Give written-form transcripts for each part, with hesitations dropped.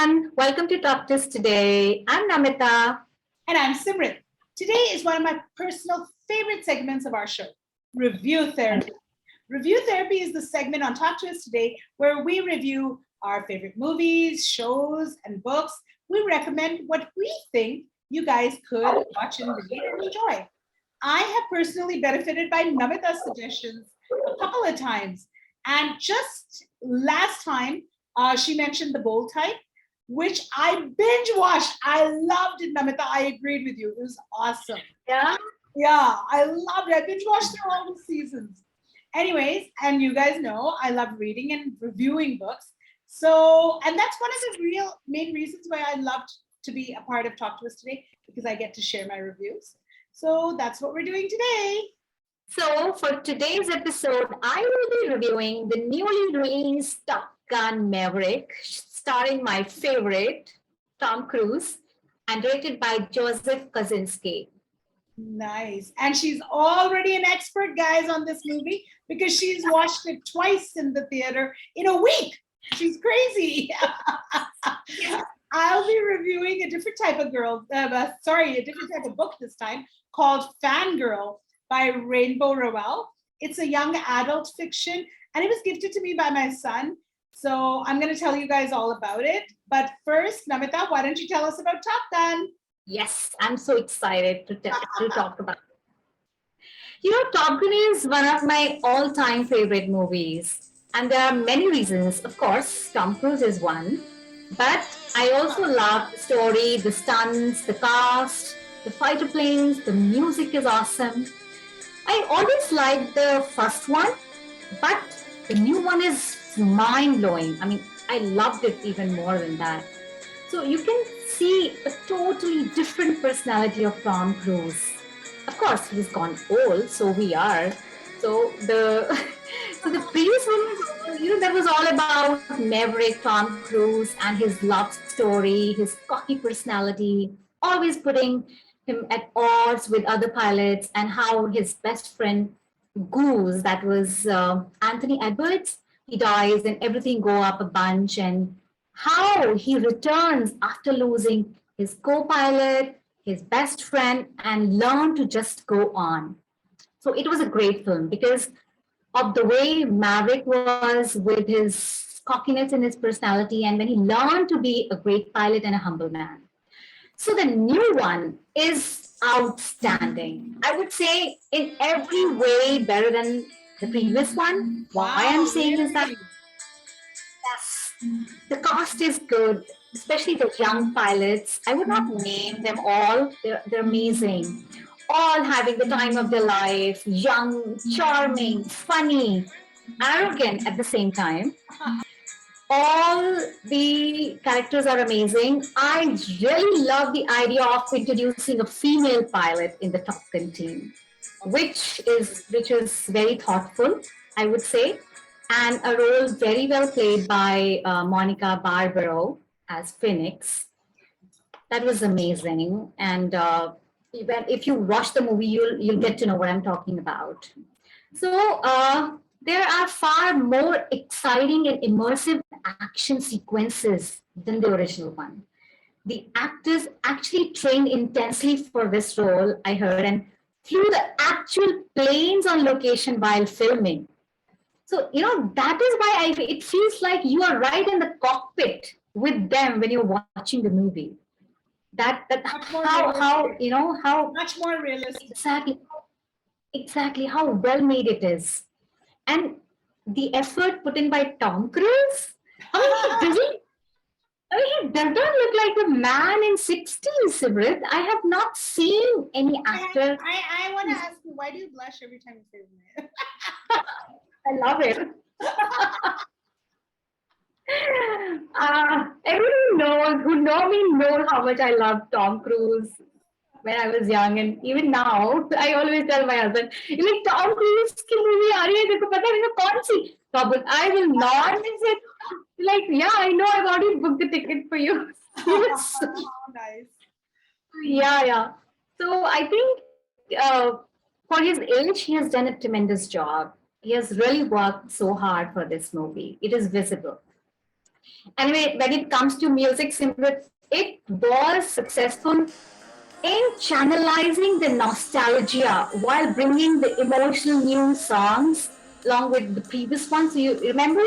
everyone. Welcome to TalktousToday. I'm Namita. And I'm Simrit. Today is one of my personal favorite segments of our show, Review Therapy. Review Therapy is the segment on Talk to Us Today where we review our favorite movies, shows, and books. We recommend what we think you guys could watch and read and enjoy. I have personally benefited by Namita's suggestions a couple of times. And just last time, she mentioned The Bold Type, which I binge watched. I loved it, Namita. I agreed with you. It was awesome. Yeah. Yeah, I loved it. I binge watched through all the seasons. Anyways, and you guys know I love reading and reviewing books. So, and that's one of the real main reasons why I loved to be a part of Talk to Us Today, because I get to share my reviews. So that's what we're doing today. So for today's episode, I will be reviewing the newly released Top Gun Maverick, starring my favorite, Tom Cruise, and directed by Joseph Kosinski. Nice. And she's already an expert, guys, on this movie because she's watched it twice in the theater in a week. She's crazy. I'll be reviewing a different type of a different type of book this time called FanGirl by Rainbow Rowell. It's a young adult fiction and it was gifted to me by my son. So I'm going to tell you guys all about it. But first, Namita, why don't you tell us about Top Gun? Yes, I'm so excited to talk about it. Top Gun is one of my all-time favorite movies. And there are many reasons. Of course, Tom Cruise is one. But I also love the story, the stunts, the cast, the fighter planes, the music is awesome. I always liked the first one, but the new one is mind-blowing. I mean, I loved it even more than that. So you can see a totally different personality of Tom Cruise. Of course, he's gone old, so we are. So the previous one, that was all about Maverick, Tom Cruise, and his love story, his cocky personality, always putting him at odds with other pilots, and how his best friend Goose, that was Anthony Edwards, he dies and everything go up a bunch, and how he returns after losing his co-pilot, his best friend, and learn to just go on. So it was a great film because of the way Maverick was with his cockiness and his personality, and when he learned to be a great pilot and a humble man. So the new one is outstanding. I would say in every way better than the previous one. Why I'm saying is that yes, the cast is good, especially the young pilots. I would not name them all. They're amazing. All having the time of their life, young, charming, funny, arrogant at the same time. All the characters are amazing. I really love the idea of introducing a female pilot in the Top Gun team, which is very thoughtful, I would say, and a role very well played by Monica Barbaro as Phoenix. That was amazing, and if you watch the movie, you'll get to know what I'm talking about. So there are far more exciting and immersive action sequences than the original one. The actors actually trained intensely for this role, I heard, and flew the actual planes on location while filming. So, that is why it feels like you are right in the cockpit with them when you're watching the movie. That how much more realistic. Exactly how well made it is. And the effort put in by Tom Cruise, he does not look like a man in 60s, Simrit. I have not seen any actor. I want to ask you, why do you blush every time you say that? I love it. Everyone who know me knows how much I love Tom Cruise when I was young, and even now, I always tell my husband, like Tom Cruise की movie आ रही है, देखो पता है मेरे कौन सी? I will not miss it. Like, yeah, I know, I've already booked the ticket for you. Nice. Yeah. So I think for his age, he has done a tremendous job. He has really worked so hard for this movie. It is visible. Anyway, when it comes to music, Simrit, it was successful in channelizing the nostalgia while bringing the emotional new songs along with the previous ones. So you remember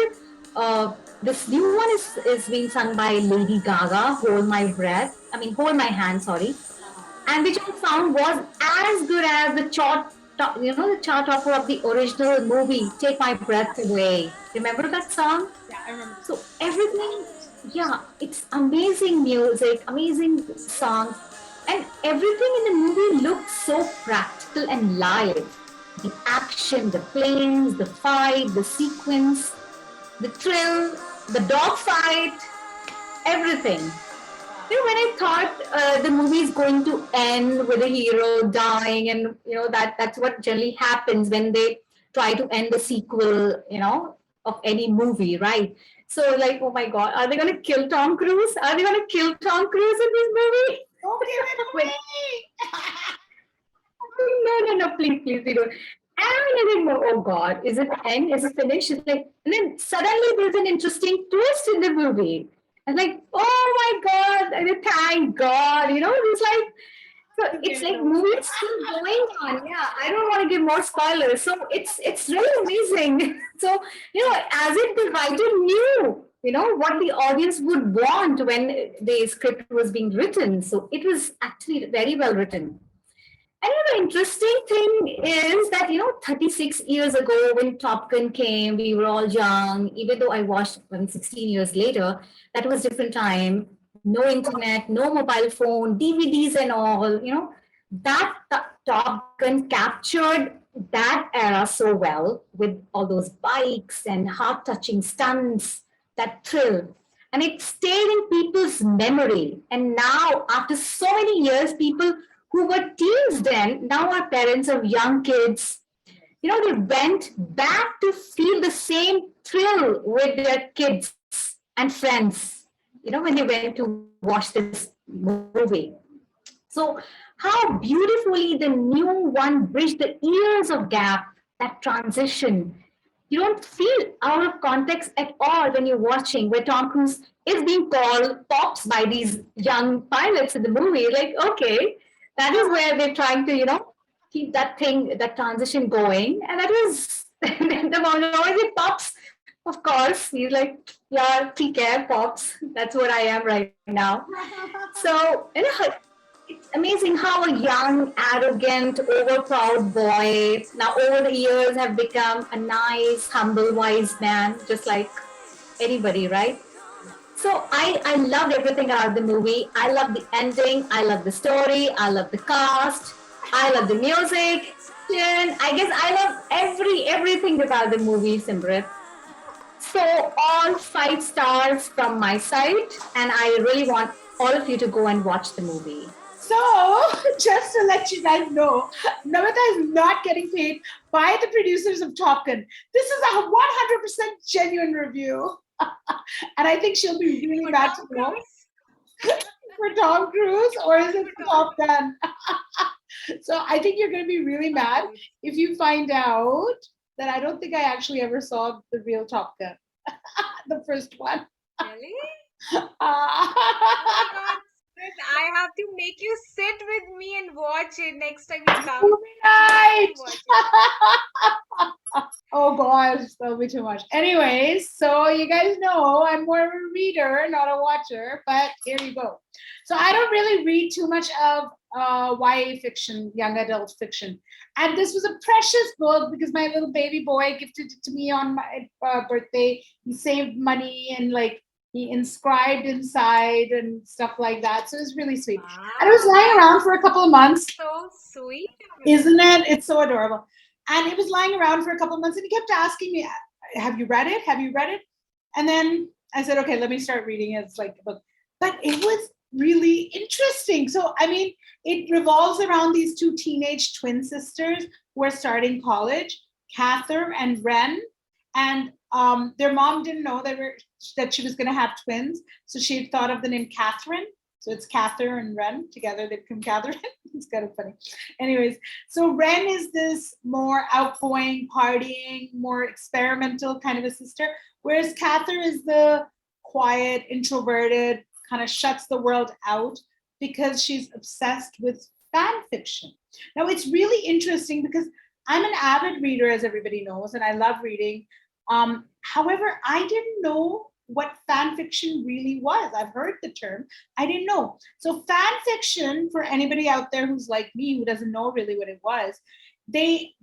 this new one is being sung by Lady Gaga, Hold My Breath. I mean, Hold My Hand, sorry. And which I found was as good as the the chart topper of the original movie, Take My Breath Away. Remember that song? Yeah, I remember. So everything, yeah, it's amazing music, amazing songs, and everything in the movie looked so practical and live. The action, the planes, the fight, the sequence, the thrill, the dog fight, everything. When I thought the movie is going to end with a hero dying, and that's what generally happens when they try to end the sequel, of any movie, right? So, like, oh my God, are they going to kill Tom Cruise? Are they going to kill Tom Cruise in this movie? Don't give it When- away. no, no, no, please, please, we don't. And then, oh God, is it end? Is it finished? It's like, and then suddenly there's an interesting twist in the movie. And like, oh my God, and then, thank God, it's like, so it's like movies still going on. Yeah, I don't want to give more spoilers. So it's really amazing. So, as if the writer knew, what the audience would want when the script was being written. So it was actually very well written. And the interesting thing is that, 36 years ago when Top Gun came, we were all young. Even though I watched 16 years later, that was different time. No internet, no mobile phone, DVDs and all. That Top Gun captured that era so well with all those bikes and heart-touching stunts, that thrill. And it stayed in people's memory. And now, after so many years, people who were teens then, now are parents of young kids. They went back to feel the same thrill with their kids and friends, when they went to watch this movie. So, how beautifully the new one bridged the years of gap, that transition. You don't feel out of context at all when you're watching where Tom Cruise is being called pops by these young pilots in the movie. Like, okay, that is where they're trying to, keep that transition going. And that was the moment always pops. Of course, he's like, yeah, take care, pops. That's what I am right now. So, it's amazing how a young, arrogant, overproud boy now over the years have become a nice, humble, wise man, just like anybody, right? So I loved everything about the movie. I love the ending. I love the story. I love the cast. I love the music. And I guess I love everything about the movie, Simrit. So all 5 stars from my side, and I really want all of you to go and watch the movie. So, just to let you guys know, Namita is not getting paid by the producers of Top Gun. This is a 100% genuine review. And I think she'll be really bad to know for Tom Cruise, or is it for Top Gun? So I think you're going to be really mad if you find out that I don't think I actually ever saw the real Top Gun, the first one. Really? Oh my God, Sid, I have to make you sit with me and watch it next time you come. Movie night. Watch it. Oh gosh, that'll be too much. Anyways, so you guys know I'm more of a reader, not a watcher, but here you go. So I don't really read too much of YA fiction, young adult fiction. And this was a precious book because my little baby boy gifted it to me on my birthday. He saved money and like he inscribed inside and stuff like that. So it was really sweet. And it was lying around for a couple of months. So sweet. Isn't it? It's so adorable. And it was lying around for a couple of months and he kept asking me, have you read it? Have you read it? And then I said, okay, let me start reading it. It's like a book. But it was really interesting. So, I mean, it revolves around these two teenage twin sisters who are starting college, Cather and Ren. And their mom didn't know that she was going to have twins. So she had thought of the name Catherine. So it's Cather and Ren together. They become Catherine. It's kind of funny. Anyways, so Ren is this more outgoing, partying, more experimental kind of a sister, whereas Cather is the quiet, introverted, kind of shuts the world out because she's obsessed with fan fiction. Now, it's really interesting because I'm an avid reader, as everybody knows, and I love reading. However, I didn't know what fan fiction really was. I've heard the term, I didn't know. So, fan fiction, for anybody out there who's like me, who doesn't know really what it was, the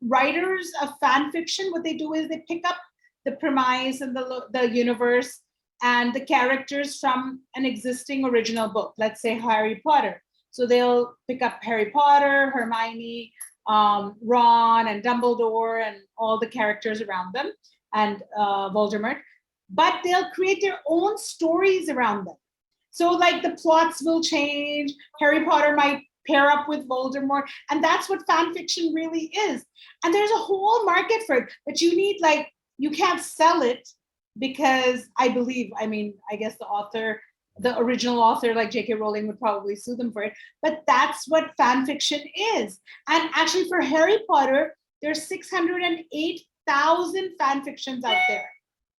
writers of fan fiction, what they do is they pick up the premise and the universe and the characters from an existing original book. Let's say Harry Potter. So they'll pick up Harry Potter, Hermione, Ron, and Dumbledore, and all the characters around them, and Voldemort. But they'll create their own stories around them. So, like, the plots will change. Harry Potter might pair up with Voldemort, and that's what fan fiction really is. And there's a whole market for it, but you need, like, you can't sell it because I believe, I mean, I guess the original author, like J.K. Rowling, would probably sue them for it. But that's what fan fiction is. And actually, for Harry Potter, there's 608,000 fan fictions out there.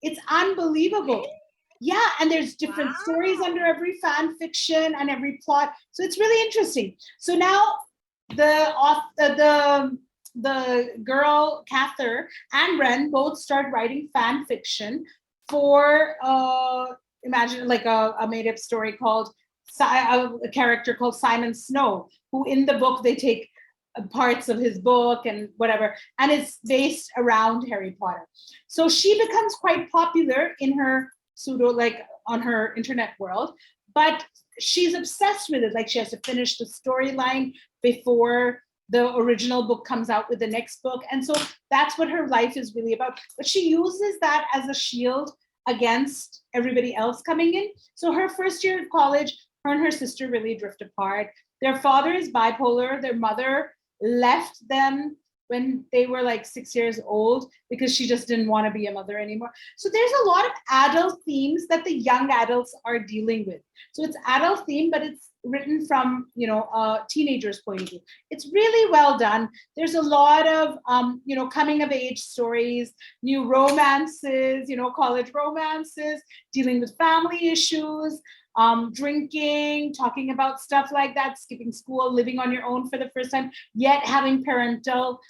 It's unbelievable. Yeah, and there's different stories under Wow. every fan fiction and every plot. So it's really interesting. So now the girl Cather and Ren both start writing fan fiction for imagine like a made up story called a character called Simon Snow, who in the book they take parts of his book and whatever, and it's based around Harry Potter. So she becomes quite popular in her pseudo, like, on her internet world, but she's obsessed with it. Like, she has to finish the storyline before the original book comes out with the next book. And so that's what her life is really about. But she uses that as a shield against everybody else coming in. So her first year of college, her and her sister really drift apart. Their father is bipolar. Their mother left them when they were like 6 years old because she just didn't want to be a mother anymore. So there's a lot of adult themes that the young adults are dealing with. So it's adult theme, but it's written from, a teenager's point of view. It's really well done. There's a lot of coming of age stories, new romances, college romances, dealing with family issues, drinking, talking about stuff like that, skipping school, living on your own for the first time, yet having parental,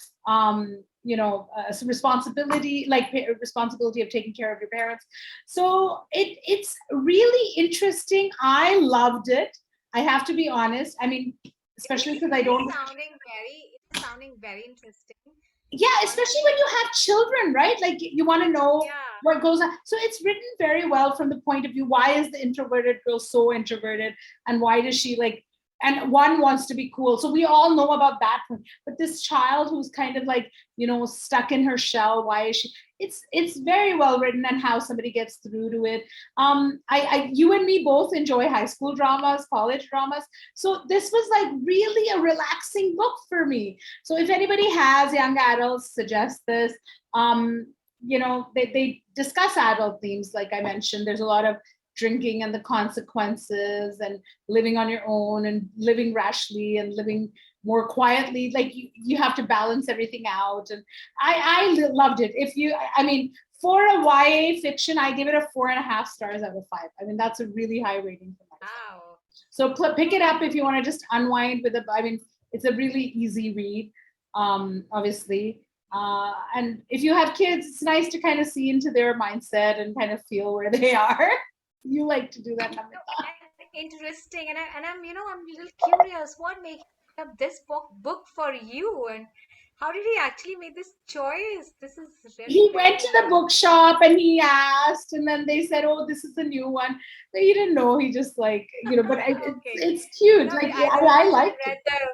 responsibility, like responsibility of taking care of your parents. So it's really interesting. I loved it. I have to be honest. I mean, especially because I don't. It's sounding very interesting. Yeah, especially when Honestly, you have children, right? Like, you want to know yeah. what goes on. So it's written very well from the point of view, why is the introverted girl so introverted, and why does she, like, and one wants to be cool. So we all know about that one. But this child who's kind of like, stuck in her shell, why is she? It's very well written, and how somebody gets through to it. You and me both enjoy high school dramas, college dramas. So this was like really a relaxing book for me. So if anybody has young adults, suggest this. They discuss adult themes, like I mentioned. There's a lot of drinking and the consequences, and living on your own, and living rashly, and living more quietly. Like, you have to balance everything out. And I loved it. I mean, for a YA fiction, I give it a 4.5 stars out of 5. I mean, that's a really high rating for myself. Wow. So pick it up if you want to just unwind with it. I mean, it's a really easy read, obviously. And if you have kids, it's nice to kind of see into their mindset and kind of feel where they are. You like to do that, No, Namita. and interesting. I'm I'm a little curious. What makes up this book for you, and how did he actually make this choice? This is really He went to the very bookshop and he asked, and then they said, "Oh, this is a new one." So he didn't know. He just, like, but okay. it's cute. No, Like, I yeah, thought I he just liked it. read the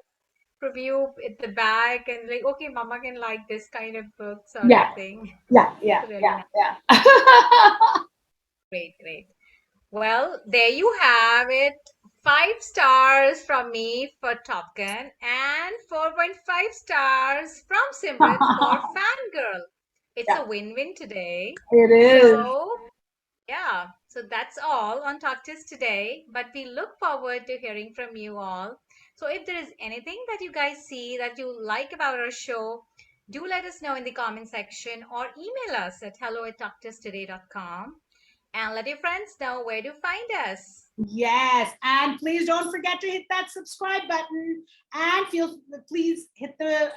review at the back and like, okay, Mama can like this kind of book, sort of Yeah, thing. yeah, yeah, Really yeah, nice. yeah. Great, great. Well, there you have it. 5 stars from me for Top Gun and 4.5 stars from Simrit for Fangirl. It's Yeah, a win-win today. it is. So, yeah, so that's all on Talk to Us today. But we look forward to hearing from you all. So, if there is anything that you guys see that you like about our show, do let us know in the comment section or email us at hello@talktoustoday.com. And let your friends know where to find us. Yes, and please don't forget to hit that subscribe button and please hit the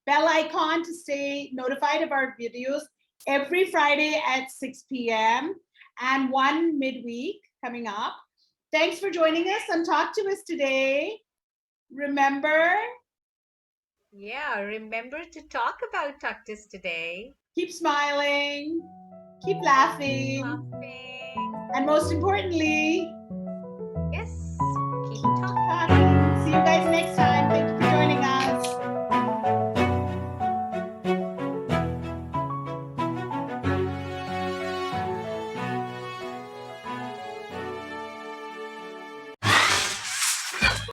bell icon to stay notified of our videos every Friday at 6 p.m. and one midweek coming up. Thanks for joining us on Talk to Us today. Remember, Yeah, remember to talk about Talktoous today. keep smiling, keep laughing, Laughing. and most importantly, Yes, keep keep talking. talking. See you guys next